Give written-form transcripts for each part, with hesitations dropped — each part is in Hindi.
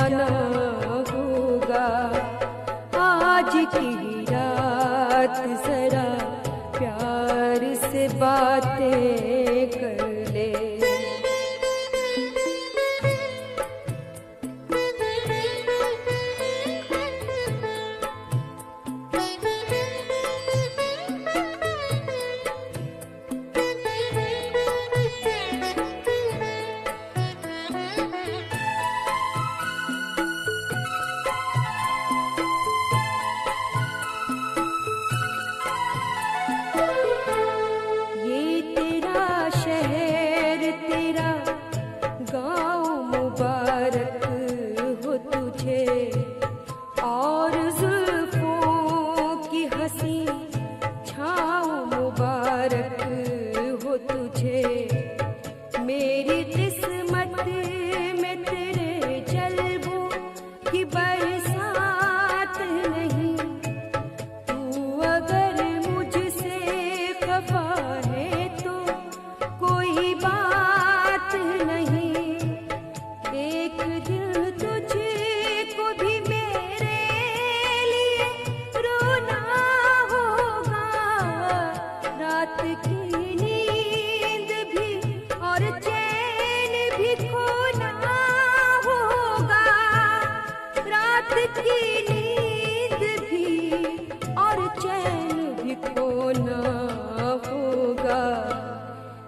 जाना होगा। आज की रात जरा प्यार से बातें कर ले।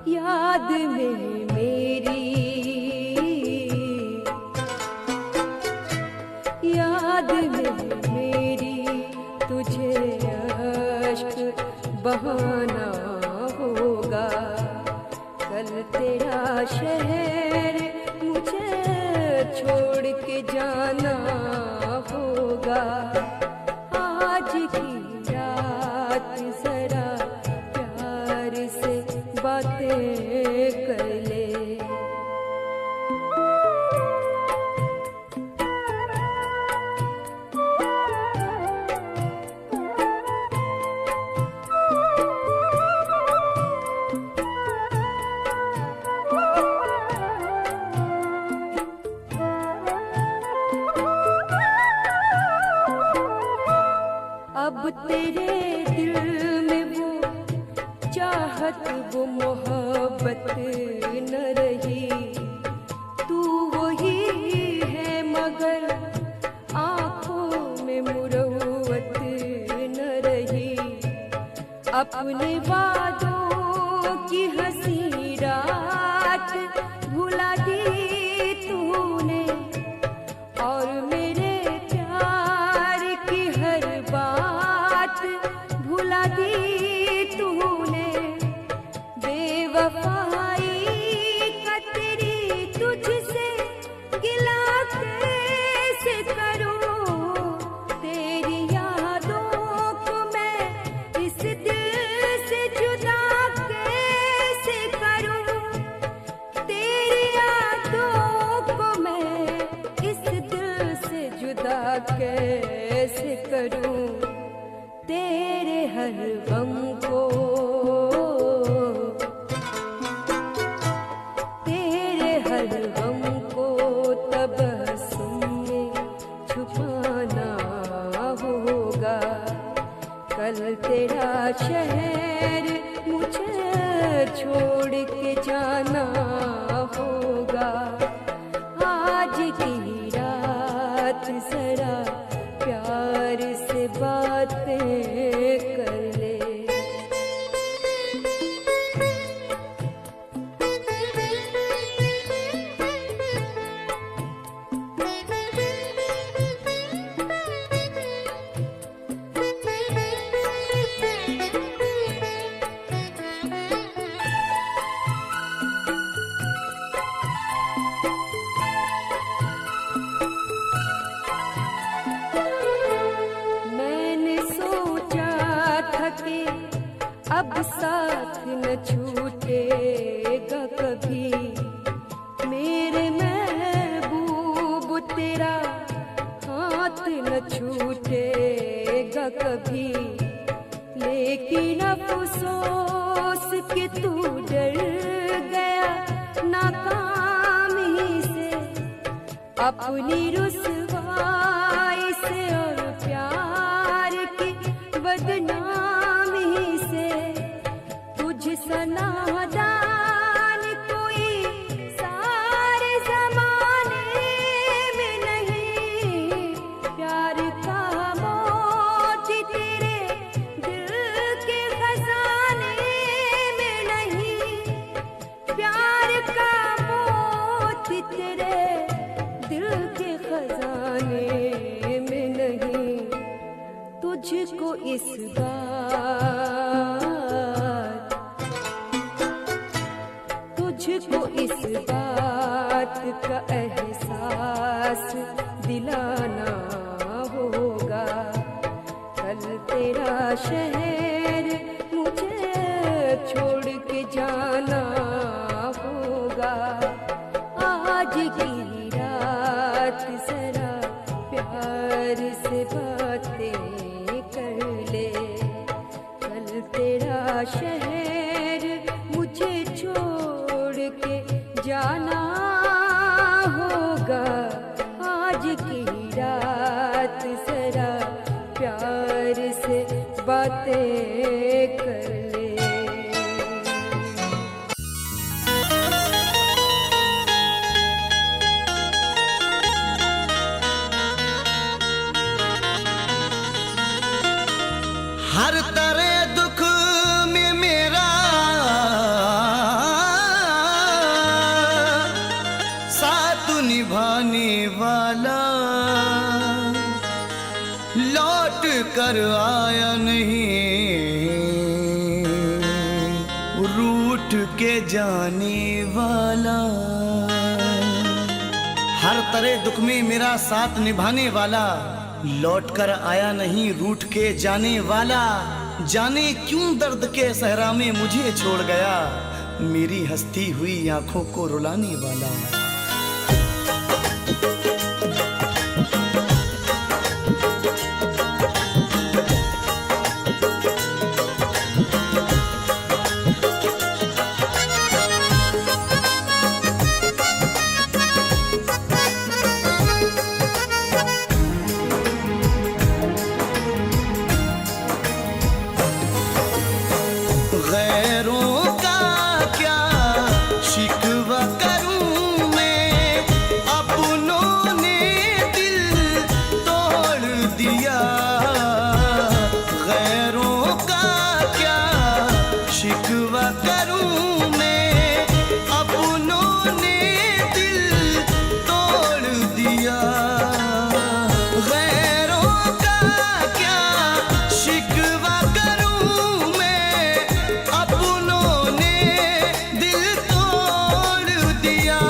याद में मेरी, याद में मेरी तुझे अश्क बहाना होगा। कल तेरा शहर मुझे छोड़ के जाना होगा। आज की रात जरा प्यार से बातें कर ले। अब तेरे दिल में वो चाहत वो मोहब्बत न रही। तू वही है मगर आँखों में मुरव्वत न रही। अपने वादों की हंसी रात भुला दी तूने और मेरे प्यार की हर बात भुला दी तूने। बेवफाई का तेरी तुझसे गिला कैसे करूं। तेरी यादों को मैं इस दिल से जुदा कैसे करूं। तेरी यादों को मैं इस दिल से जुदा कैसे करूं। तेरे हर गम को, तेरे हर गम को तबस्सुम में छुपाना होगा। कल तेरा शहर मुझे छोड़ के जाना होगा। आज की रात जरा प्यार से बातें कर ले। अब साथ न छूटेगा कभी मेरे महबूब। तेरा हाथ न छूटेगा कभी। लेकिन अफसोस कि तू डर गया नाकामी से। अपनी रुसवाई से और प्यार की बदनामी से तुझ सनादान कोई सारे जमाने में नहीं। प्यार का मोती तेरे दिल के खजाने में नहीं। प्यार का मोती तेरे दिल के खजाने में नहीं। तुझको इस बात का एहसास दिलाना होगा। कल तेरा शहर मुझे छोड़ के जाना होगा। आज की रात जरा प्यार से बातें कर ले। कल तेरा शहर मुझे छोड़ के जाना होगा। आज की रात जरा प्यार से बातें कर ले। हर तरह दुख में मेरा साथ निभाने वाला लौट कर आया नहीं, रूठ के जाने वाला। हर तरह दुख में मेरा साथ निभाने वाला लौट कर आया नहीं, रूठ के जाने वाला। जाने क्यों दर्द के सहरा में मुझे छोड़ गया, मेरी हंसती हुई आंखों को रुलाने वाला। गैरों का क्या शिकवा करूं मैं, अपनों ने दिल तोड़ दिया। गैरों का क्या शिकवा करूं मैं, अपनों ने दिल तोड़ दिया। गैरों का क्या शिकवा करूं मैं, अपनों ने दिल तोड़ दिया।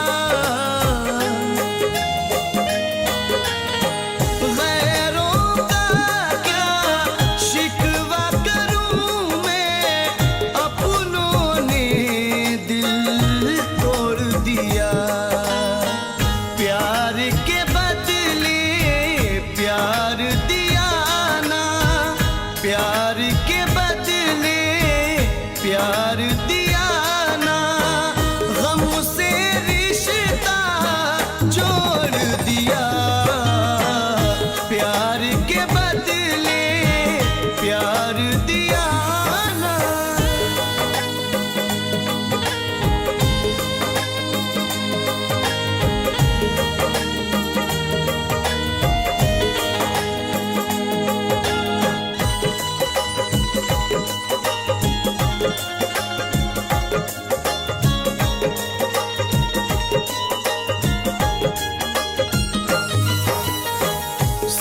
गैरों का क्या शिकवा करूं मैं, अपनों ने दिल तोड़ दिया। प्यार के बदले प्यार दिया ना, प्यार के बदले प्यार दिया ना। गम से रिश्ता जोड़ दिया, प्यार के बदले प्यार दिया ना।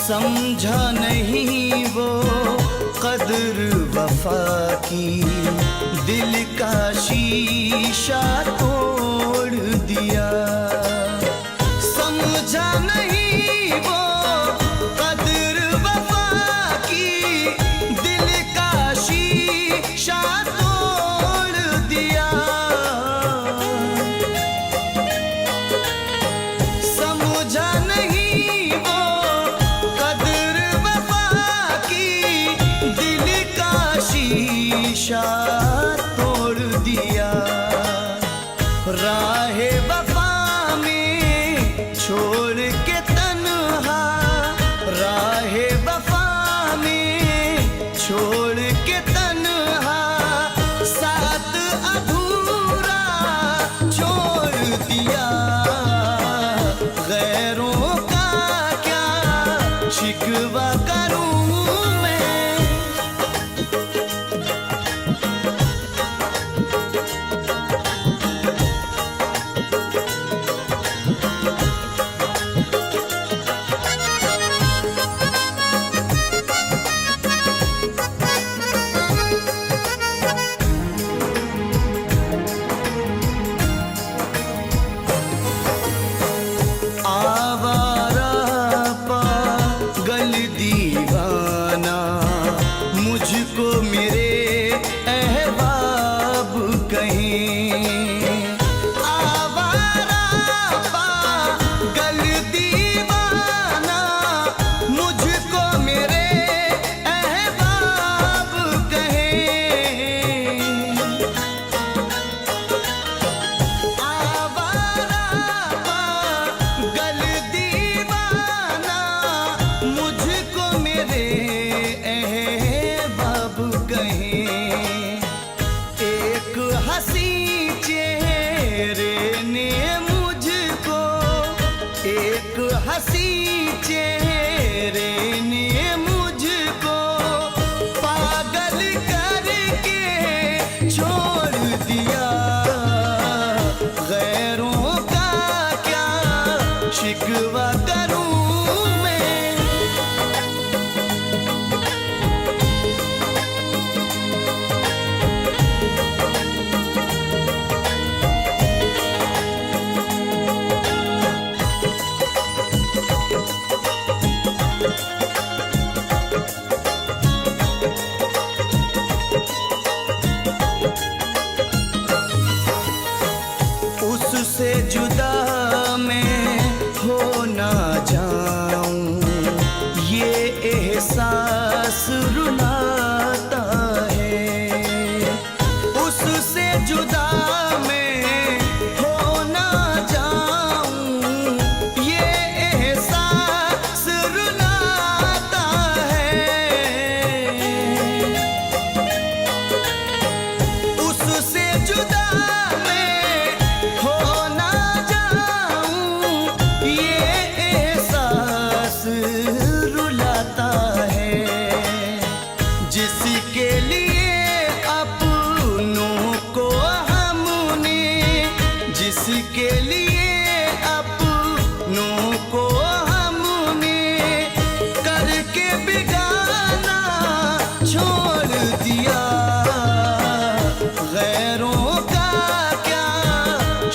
समझा नहीं वो कदर वफा की, दिल का शीशा तोड़ दिया। समझा नहीं वो कदर वफा की, दिल का शीशा तोड़ दिया। समझा नहीं वो कदर वफा की, दिल का शीशा तोड़ दिया। राहे वफा में छोड़ के शिकवा करूं मैं। आवारा पागल दीवाना मुझको मेरे अहबाब कहें। आवारा पागल दीवाना मुझको मेरे अहबाब कहें। आवारा पागल दीवाना मुझको मेरे अहबाब कहें। एक हंसी चेहरे ने मुझको, एक हंसी चेहरे ने मुझको पागल करके छोड़ दिया। गैरों का क्या शिकवा करूं मैं। उससे जुदा मैं हो ना जाऊं, ये एहसास रुलाता है। उससे जुदा मैं हो ना जाऊं, ये एहसास रुलाता है। उससे जुदा हो ना जाऊं, ये एहसास रुलाता है। जिसके लिए अपनों को हमने, जिसके लिए अपनों को हमने करके बिगाना छोड़ दिया। गैरों का क्या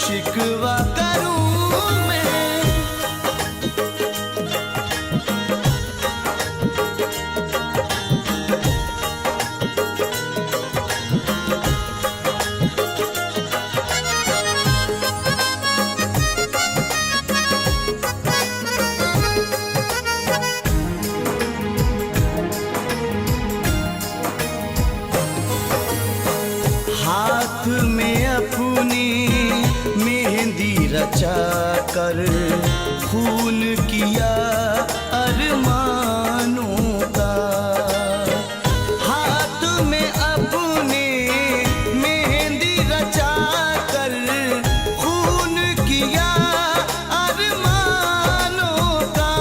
शिकवा करूं मैं। हाथ में अपनी मेहंदी रचा कर खून किया अरमानों का। हाथ में अपने मेहंदी रचा कर खून किया अरमानों का।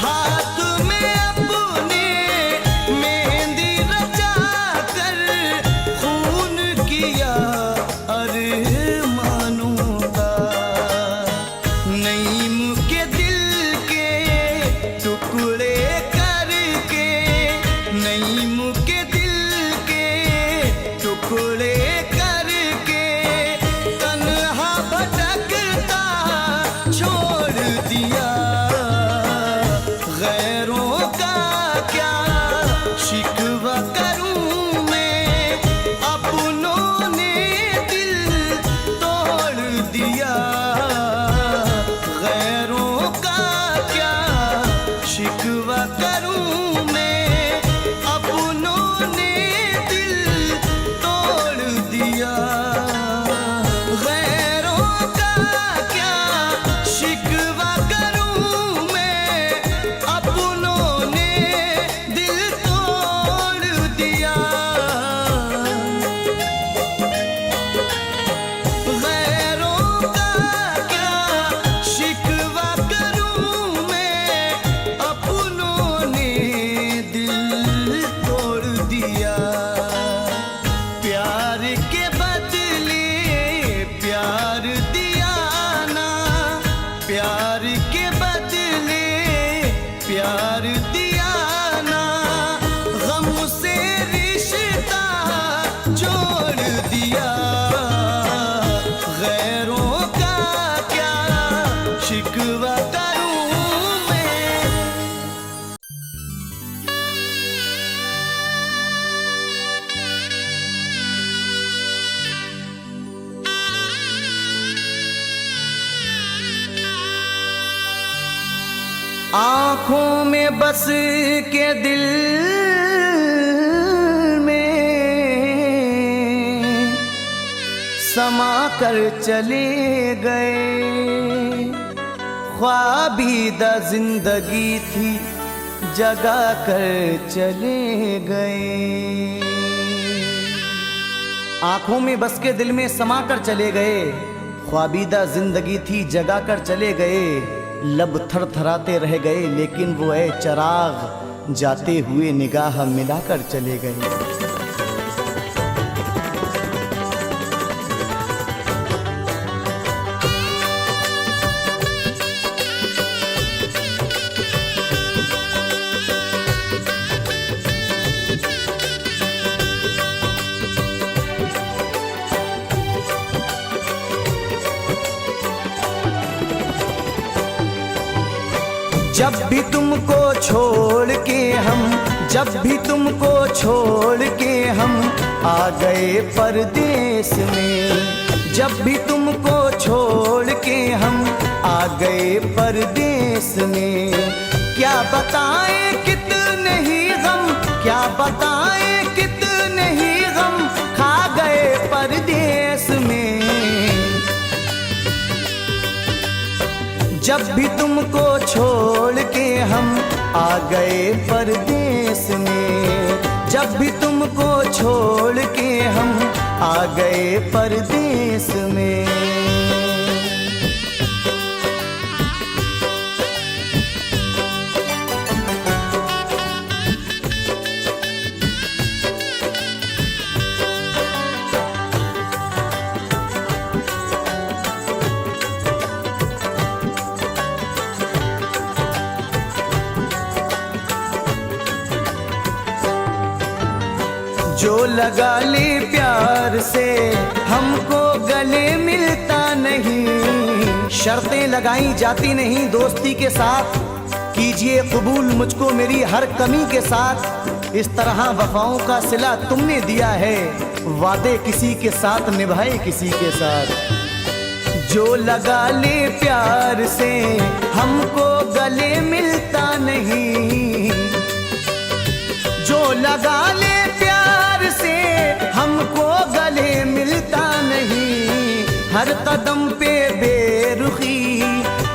हाथ में अपने मेहंदी रचा कर खून किया अरमानों आंखों में बस के दिल में समा कर चले गए। ख्वाबीदा जिंदगी थी जगा कर चले गए। आंखों में बस के दिल में समा कर चले गए। ख्वाबीदा जिंदगी थी जगा कर चले गए। लब थरथराते रह गए लेकिन वो ऐ चराग जाते हुए निगाह मिलाकर चले गए। जब भी तुमको छोड़ के हम, जब भी तुमको छोड़ के हम आ गए परदेस में। जब भी तुमको छोड़ के हम आ गए परदेस में। क्या बताएं कितने ही गम, क्या बताएं कितने ही गम खा गए परदेस में। जब भी तुमको छोड़ के हम आ गए परदेस में। जब भी तुमको छोड़ के हम आ गए परदेस में। जो लगा ले प्यार से हमको गले मिलता नहीं। शर्तें लगाई जाती नहीं दोस्ती के साथ। कीजिए कबूल मुझको मेरी हर कमी के साथ। इस तरह वफाओं का सिला तुमने दिया है, वादे किसी के साथ निभाए किसी के साथ। जो लगा ले प्यार से हमको गले मिलता नहीं। जो लगा ले से हमको गले मिलता नहीं। हर कदम पे बेरुखी,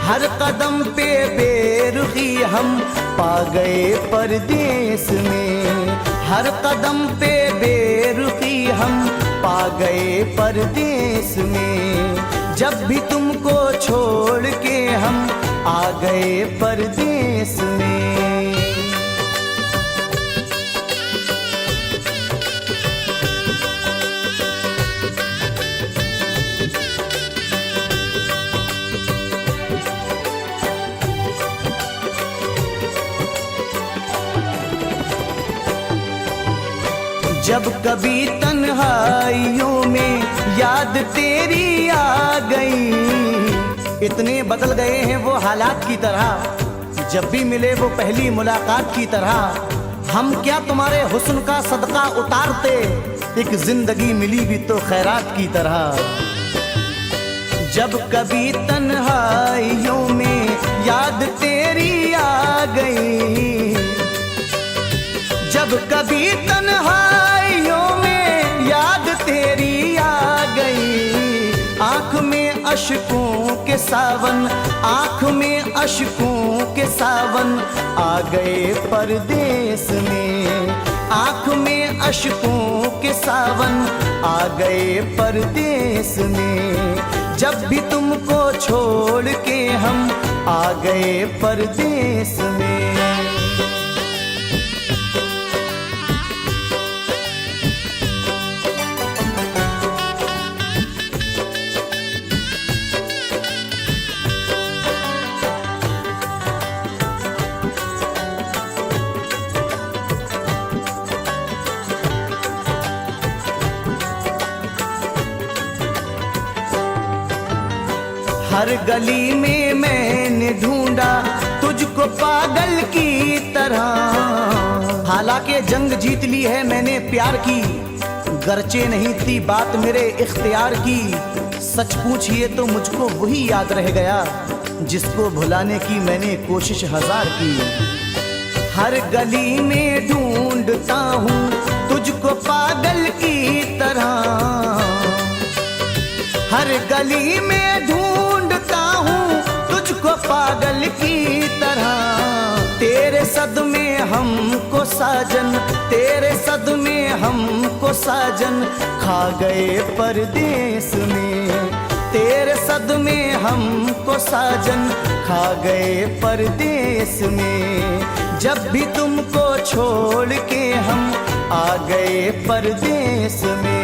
हर कदम पे बेरुखी हम पा गए परदेस में। हर कदम पे बेरुखी हम पा गए परदेस में। जब भी तुमको छोड़ के हम आ गए परदेस में। जब कभी तन्हाइयों में याद तेरी आ गई। इतने बदल गए हैं वो हालात की तरह, जब भी मिले वो पहली मुलाकात की तरह। हम क्या तुम्हारे हुस्न का सदका उतारते, एक जिंदगी मिली भी तो खैरात की तरह। जब कभी तन्हाइयों में याद तेरी आ गई। जब कभी तन्हाइयों में याद तेरी आ गई। आँख में अश्कों के सावन, आँख में अश्कों के सावन आ गए परदेस में। आँख में अश्कों के सावन आ गए परदेस में। जब भी तुमको छोड़ के हम आ गए परदेस में। हर गली में मैंने ढूंढा तुझको पागल की तरह। हालांकि जंग जीत ली है मैंने प्यार की, गरचे नहीं थी बात मेरे इख्तियार की। सच पूछिए तो मुझको वही याद रह गया जिसको भुलाने की मैंने कोशिश हजार की। हर गली में ढूंढता हूँ तुझको पागल की तरह, हर गली में ढूंढता हूँ तुझको पागल की तरह। तेरे सदमे हमको साजन, तेरे सदमे हमको साजन खा गए परदेस में। तेरे सदमे हमको साजन खा गए परदेस में। जब भी तुमको छोड़ के हम आ गए परदेस में।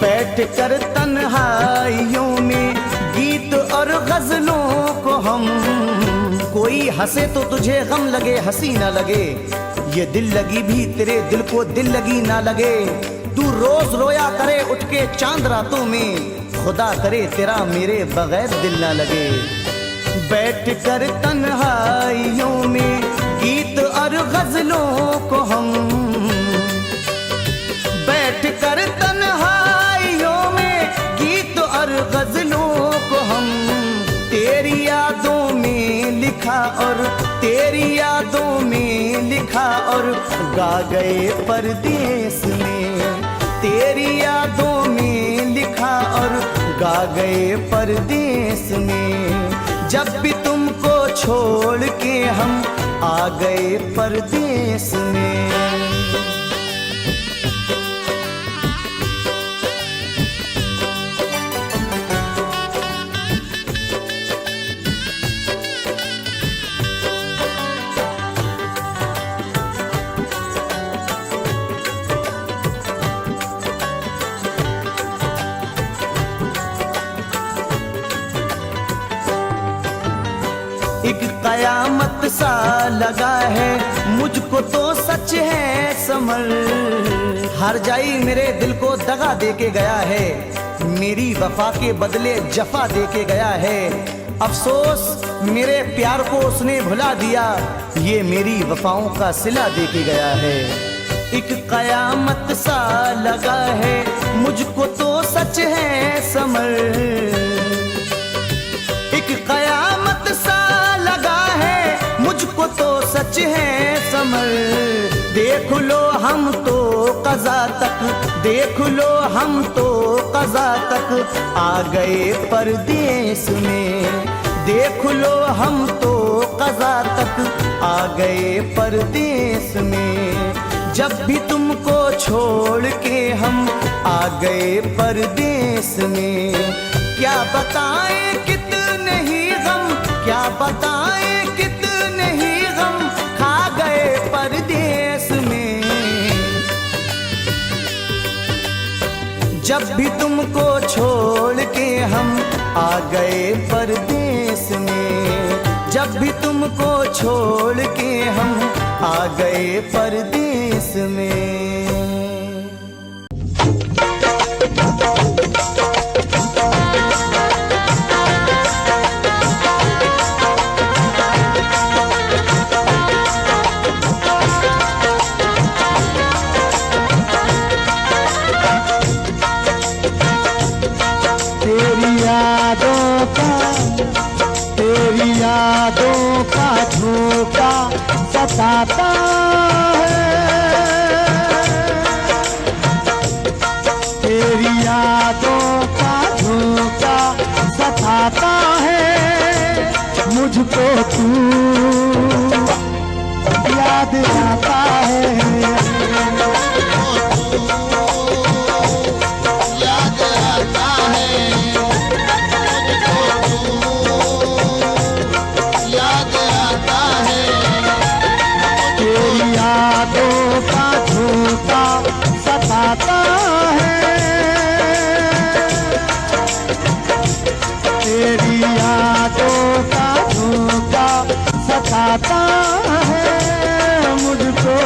बैठ कर तन्हाइयों में गीत और गजलों को हम, कोई हंसे तो तुझे गम लगे हंसी ना लगे, ये दिल लगी भी तेरे दिल को दिल लगी ना लगे। तू रोज रोया करे उठ के चांद रातों में, खुदा करे तेरा मेरे बगैर दिल ना लगे। बैठ कर तन्हाइयों में गीत और गजलों को हम, बैठ कर तन्हाइयों में गीत और गजलों को हम तेरी यादों में लिखा और तेरी यादों में लिखा और गा गए परदेस में। तेरी यादों में लिखा और गा गए परदेस में। जब भी तुमको छोड़ के हम आ गए परदेस में। एक कयामत सा लगा है मुझको तो सच है समर, हर जाई मेरे दिल को दगा दे के गया है, मेरी वफा के बदले जफा दे के गया है। अफसोस मेरे प्यार को उसने भुला दिया, ये मेरी वफाओं का सिला दे के गया है। एक कयामत सा लगा है मुझको तो सच है समर, एक कयामत सा लगा है मुझको तो सच है समर। देख लो हम तो कज़ा तक, देख लो हम तो कज़ा तक आ गए परदेस में। देख लो हम तो कज़ा तक आ गए परदेस में। जब भी तुमको छोड़ के हम आ गए परदेस में। क्या बताएं कितने ही गम, क्या बताएं कितने ही गम खा गए परदेस में। जब भी तुमको छोड़ के हम आ गए परदेस में। जब भी तुमको छोड़ के हम आ गए परदेस में। तेरी यादों का झोंका सताता है, तेरी यादों का झोंका सताता है। मुझको तू याद आता है, सताता है। तेरी यादों का धोखा सताता है। मुझको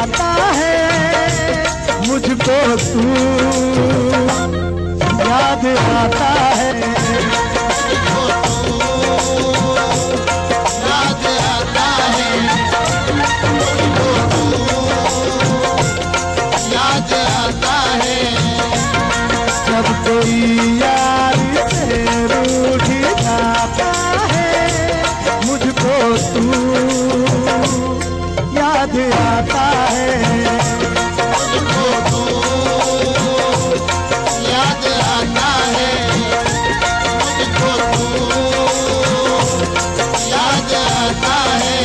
आता है मुझको तू याद आता है। याद आता है मुझको तू याद आता है। जब कोई यार से रूठ जाता है मुझको तू याद आता है। मुझको तू याद आता है मुझको तू याद आता है।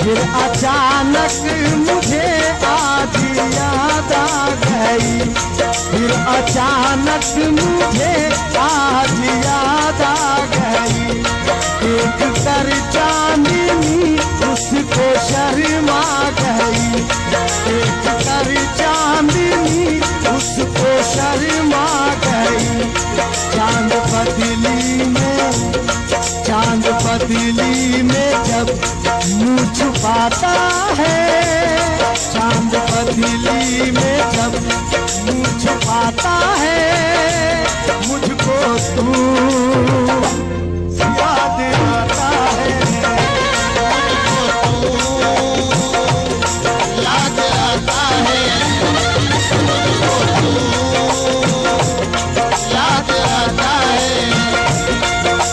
फिर अचानक मुझे आज याद आ गई। फिर अचानक मुझे आज याद आ गई। देख कर चांदनी उसको शर्मा गई। देख कर चांदनी उसको शर्मा गई। चांद पतली में जब मुँह छुपाता है। चांद पतली में जब मुँह छुपाता है मुझको तू याद आता है। याद आता है याद आता है।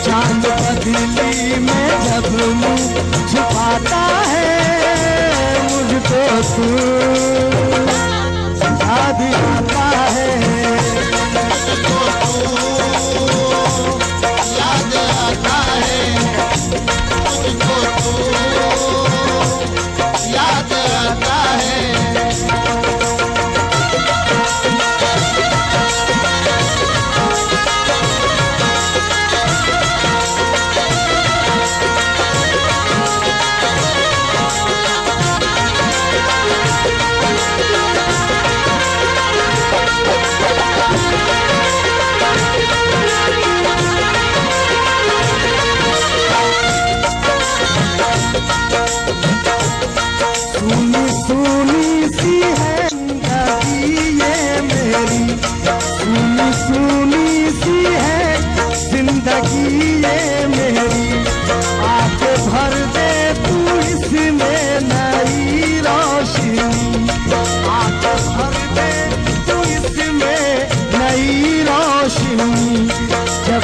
चांद पतली में जब मुँह छुपाता है मुझको तू याद आता है। याद आता है मुझको तू याद आता है। सुनी सुनी सी है जिंदगी ये मेरी। सुनी सुनी सी है जिंदगी ये मेरी। आके भर दे तू इसमें नई रोशनी। आके भर दे तू इसमें नई रोशनी। जब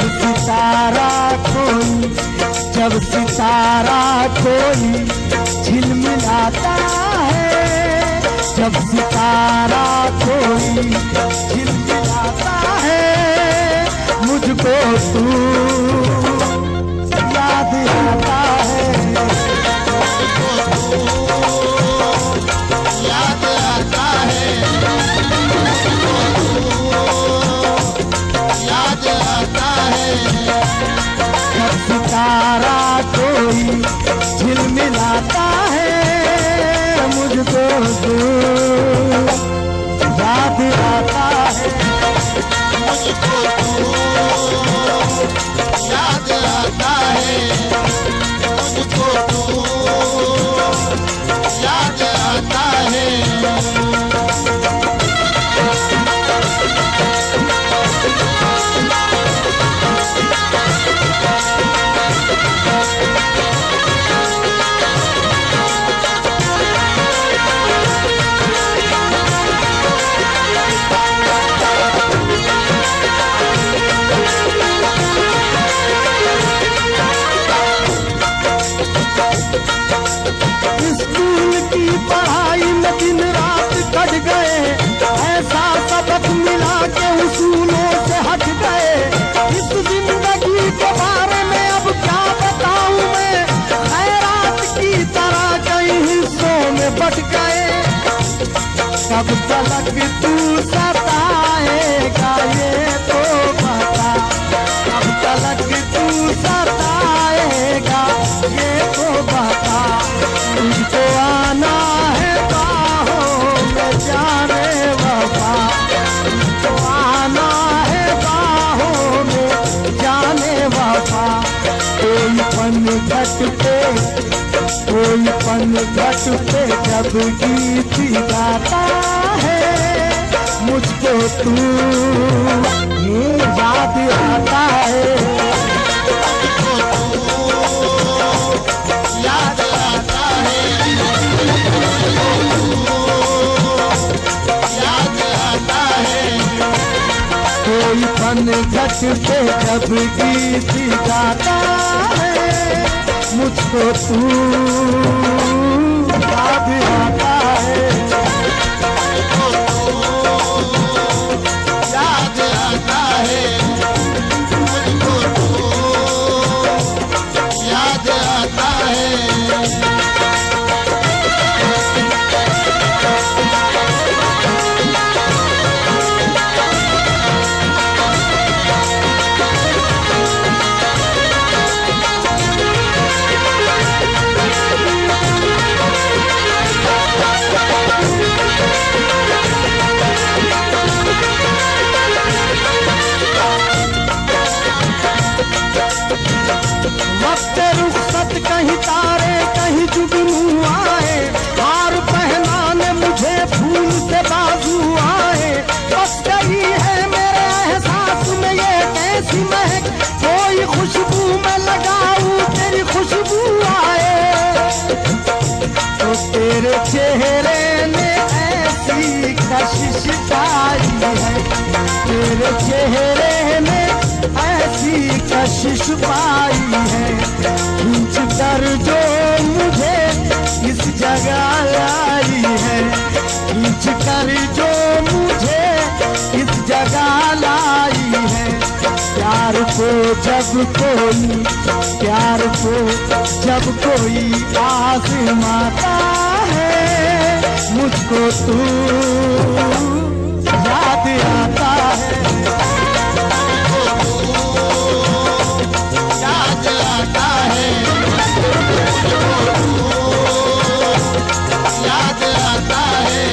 सितारा कोई झिलमिलाता है। जब सितारा कोई झिलमिलाता है मुझको तू याद आता है। याद आता है याद आता है। जब सितारा कोई झिलमिलाता है मुझको तू याद आता है। मुझको तू याद आता है मुझको तू याद आता है। स्कूल की पढ़ाई कब तलक तू सताएगा ये तो बता, कब तलक तू सताएगा ये तो बता। तुझको आना है बाहों में जाने वफा, तुझको आना है बाहों में जाने वफा। कोई पनघट पे, कोई पनघट पे जब गीत गाता है, मुझको तू याद आता है, याद आता है, याद आता है। कोई पनघट पे जब गीत गाता है, मुझको तू याद आता है, याद आता है, मुझको तू याद आता है। वक्त रुखसत कहीं तारे कहीं जुगनू आए, हार पहनाने मुझे फूल से बाजू आए। बस गई है मेरे एहसास में ये कैसी महक, कोई खुशबू में लगाऊं तेरी खुशबू आए। तो तेरे चेहरे ने ऐसी कशिश पाई है, तेरे चेहरे ने ऐसी कशिश पाई है, खींच कर जो मुझे इस जगह लाई है, खींच कर जो मुझे इस जगह लाई है। प्यार को जब कोई, प्यार को जब कोई आजमाता है, मुझको तू याद आता है, याद आता है, याद आता है।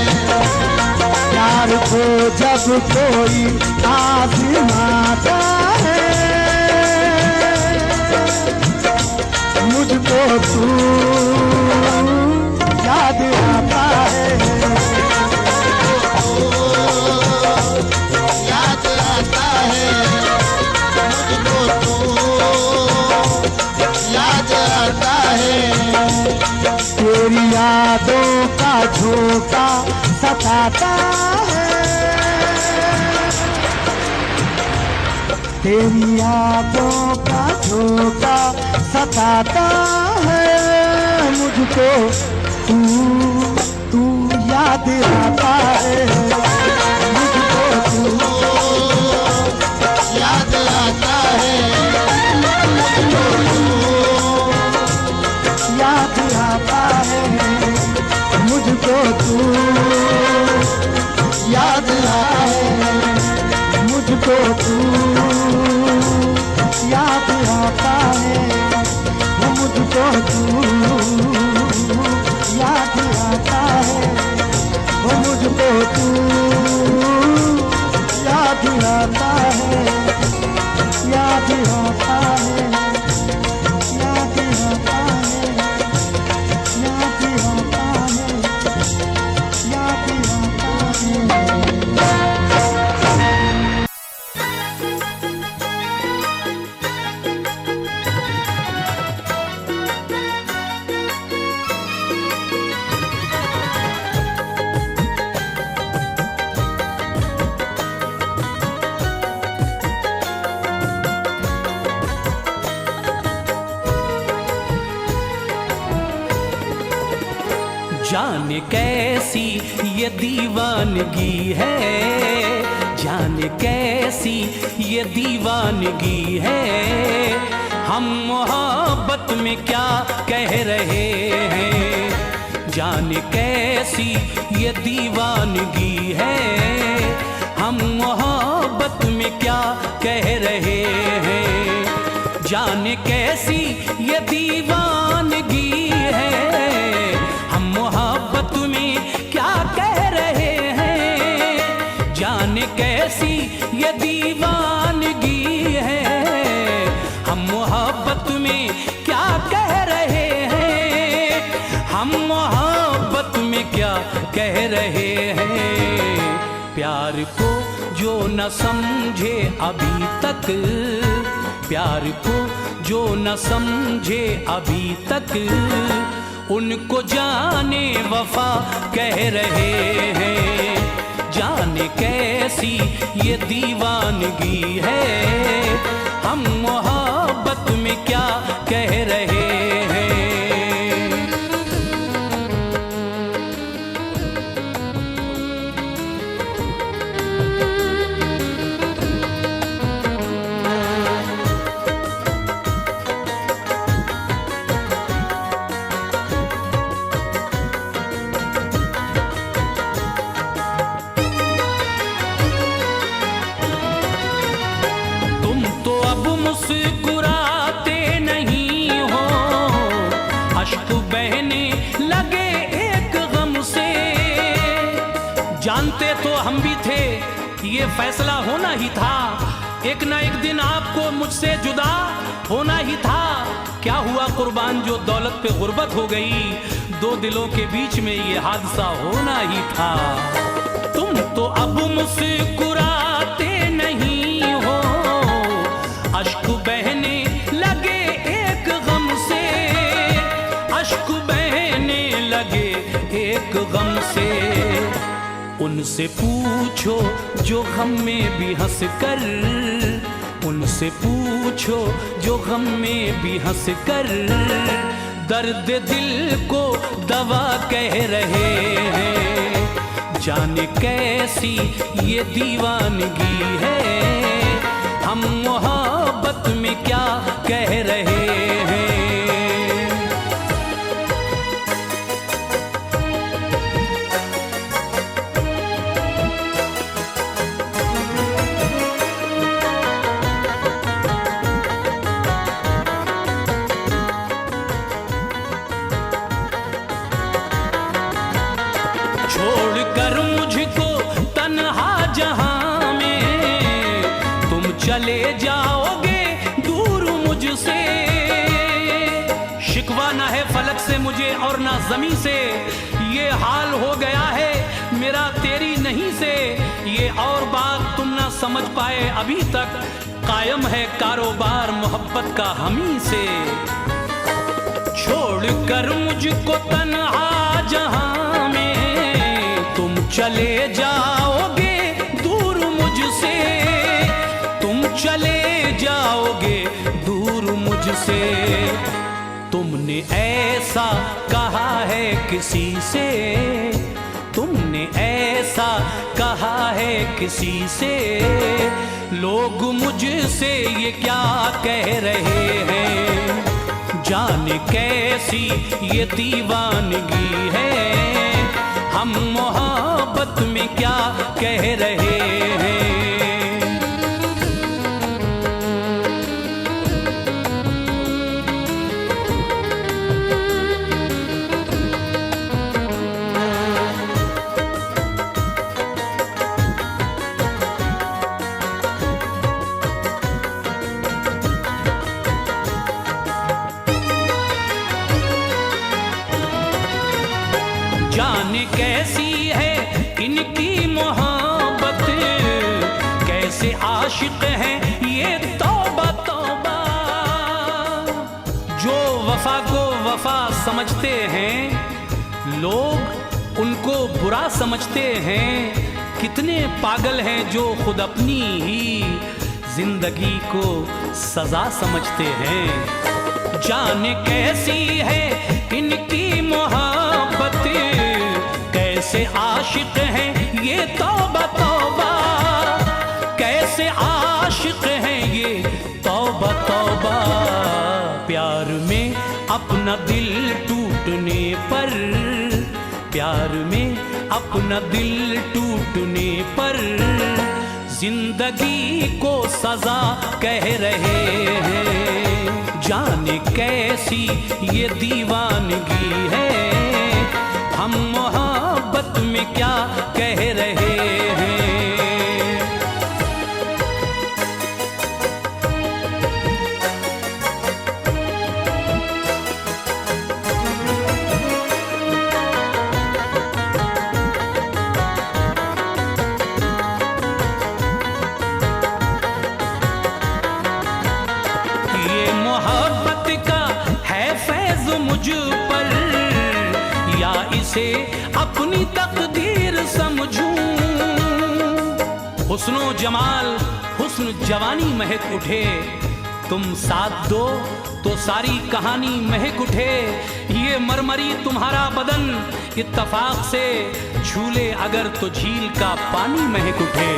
प्यार को जब कोई आजमाता है, मुझको तू याद आता है, याद आता है, मुझको तू याद आता है। तेरी यादों का झोंका सताता है, तेरी यादों का झोंका सताता है, मुझको तू याद आता है, मुझको तू याद आता है, याद आता है, मुझको तू याद आता है, मुझको तू याद आता है, मुझको तू याद आता है, मुझको तू याद आता है, याद आता है, याद आता है, याद आता है, याद आता है। जाने कैसी ये दीवानगी है, जाने कैसी ये दीवानगी है। हम मोहब्बत में क्या कह रहे हैं, जाने कैसी ये दीवानगी है, हम मोहब्बत में क्या कह रहे हैं। जाने कैसी ये दीवानगी है, हम मोहब्बत में क्या कह रहे हैं। जाने कैसी ये दीवानगी है, हम मोहब्बत में क्या कह रहे हैं। हम मोहब्बत में क्या कह रहे हैं। प्यार को जो न समझे अभी तक, प्यार को जो न समझे अभी तक, उनको जाने वफा कह रहे हैं। जाने कैसी ये दीवानगी है, हम मोहब्बत में क्या कह रहे हैं। मुस्कुराते नहीं हो, अश्क बहने लगे एक गम से। जानते तो हम भी थे ये फैसला होना ही था, एक ना एक दिन आपको मुझसे जुदा होना ही था। क्या हुआ कुर्बान जो दौलत पे गुर्बत हो गई, दो दिलों के बीच में ये हादसा होना ही था। तुम तो अब मुस्कुराते नहीं हो, अश्क बहने लगे एक गम से, अश्क बहने लगे एक गम से। उनसे पूछो जो गम में भी हंस कर, उनसे पूछो जो गम में भी हंस कर, दर्द दिल को दवा कह रहे हैं। जाने कैसी ये दीवानगी है, हम मोहब्बत में क्या कह रहे हैं। छोड़कर मुझको तन्हा जहां में तुम चले जाओगे दूर मुझसे। शिकवा ना है फलक से मुझे और ना ज़मीं से, ये हाल हो गया है मेरा तेरी नहीं से। ये और बात तुम ना समझ पाए अभी तक, कायम है कारोबार मोहब्बत का हमी से। छोड़कर मुझको तन्हा जहां में तुम चले जाओगे दूर मुझसे, तुम चले जाओगे दूर मुझसे। तुमने ऐसा कहा है किसी से, तुमने ऐसा कहा है किसी से, लोग मुझसे ये क्या कह रहे हैं। जाने कैसी ये दीवानगी है, हम मोहब्बत में क्या कह रहे हैं। जाने कैसी है इनकी मोहब्बत, कैसे आशिक हैं ये तौबा तौबा। जो वफा को वफा समझते हैं लोग उनको बुरा समझते हैं। कितने पागल हैं जो खुद अपनी ही जिंदगी को सजा समझते हैं। जाने कैसी है इनकी मोहब्बत, कैसे आशिक हैं ये तौबा तौबा, कैसे आशिक हैं ये तौबा तौबा। प्यार में अपना दिल टूटने पर में अपना दिल टूटने पर जिंदगी को सजा कह रहे हैं। जाने कैसी ये दीवानगी है, हम मोहब्बत में क्या कह रहे हैं। मुझ पर या इसे अपनी तकदीर समझूं। हुस्नो जमाल हुस्न जवानी महक उठे, तुम साथ दो तो सारी कहानी महक उठे। ये मरमरी तुम्हारा बदन इत्तफाक से झूले अगर तो झील का पानी महक उठे।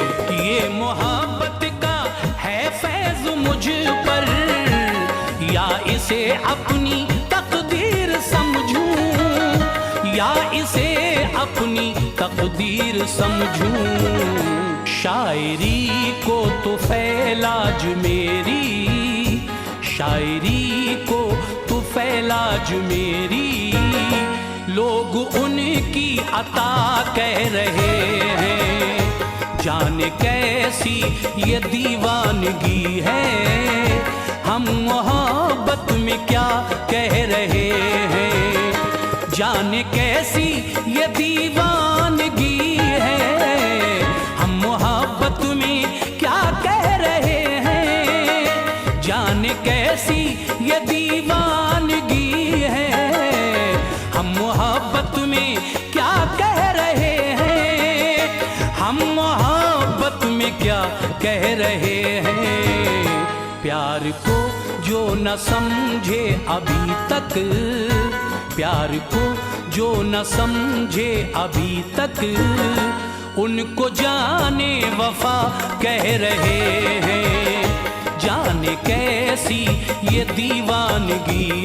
ये मोहब्बत का है फैज़ मुझ पर या इसे अपनी तकदीर समझूं, या इसे अपनी तकदीर समझूं। शायरी को तो फैलाज मेरी, शायरी को तो फैलाज मेरी, लोग उनकी अता कह रहे हैं। जाने कैसी ये दीवानगी है, हम मोहब्बत में क्या कह रहे हैं। जाने कैसी ये दीवानगी है, हम मोहब्बत में क्या कह रहे हैं। जाने कैसी ये दीवानगी है, हम मोहब्बत में क्या कह रहे हैं। हम मोहब्बत में क्या कह रहे हैं। प्यार को जो न समझे अभी तक, प्यार को जो न समझे अभी तक, उनको जाने वफा कह रहे हैं। जाने कैसी ये दीवानगी